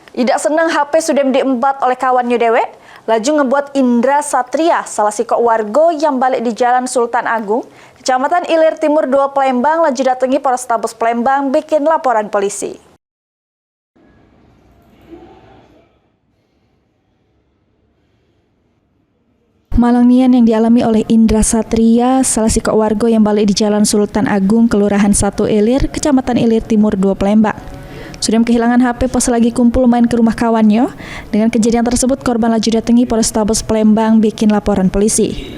Tidak senang HP sudah diembat oleh kawannya dewek, laju ngebuat Indra Satria, salah si kok warga yang balik di Jalan Sultan Agung, Kecamatan Ilir Timur 2 Palembang, laju datangi Polrestabes Palembang bikin laporan polisi. Malangian yang dialami oleh Indra Satria, salah si kok warga yang balik di Jalan Sultan Agung, Kelurahan 1 Ilir, Kecamatan Ilir Timur 2 Palembang. Sudah kehilangan HP pas lagi kumpul main ke rumah kawannya. Dengan kejadian tersebut, korban laju datangi Polrestabes Palembang bikin laporan polisi.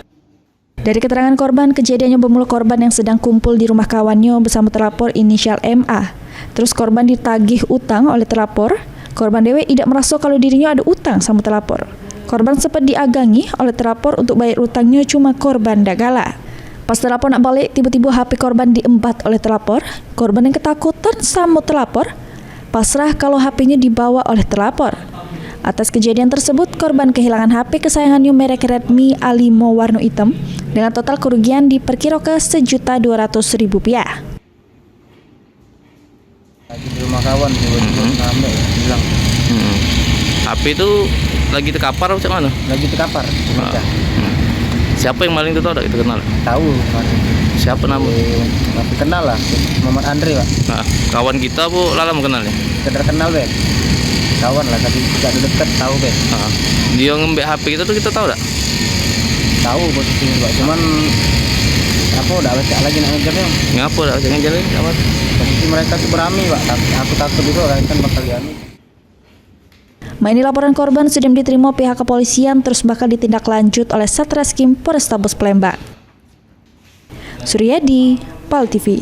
Dari keterangan korban, kejadiannya bermula korban yang sedang kumpul di rumah kawannya bersama terlapor inisial MA. Terus korban ditagih utang oleh terlapor. Korban dewe tidak merasa kalau dirinya ada utang sama terlapor. Korban sempat diagangi oleh terlapor untuk bayar utangnya, cuma korban dagala. Pas terlapor nak balik, tiba-tiba HP korban diembat oleh terlapor. Korban yang ketakutan sama terlapor pasrah kalau HP-nya dibawa oleh terlapor. Atas kejadian tersebut, korban kehilangan HP kesayangannya merek Redmi A5 warna hitam dengan total kerugian diperkirakan Rp1.200.000. Lagi di rumah kawan, tiba-tiba bilang. HP itu lagi terkapar macam mana? Lagi terkapar. Siapa yang maling itu tahu tak kita kenal? Tahu. Siapa nama? Tapi kenal lah, Muhammad Andre Pak. Nah, kawan kita bu lama kenalnya. Sekedar kenal be. Kawan lah, tapi tidak dekat tahu be. Nah, dia ngembek HP kita tuh kita tahu tak? Tahu posisinya Pak, cuman apa udah baca lagi nak ngejarnya. Ngapa tak jangan jalan? Apa? Posisi mereka tuh berani Pak, aku takut juga kan bakal dianu. Ini laporan korban sudah diterima pihak kepolisian, terus bakal ditindaklanjut oleh Satreskrim Polrestabes Palembang. Suryadi, PAL TV.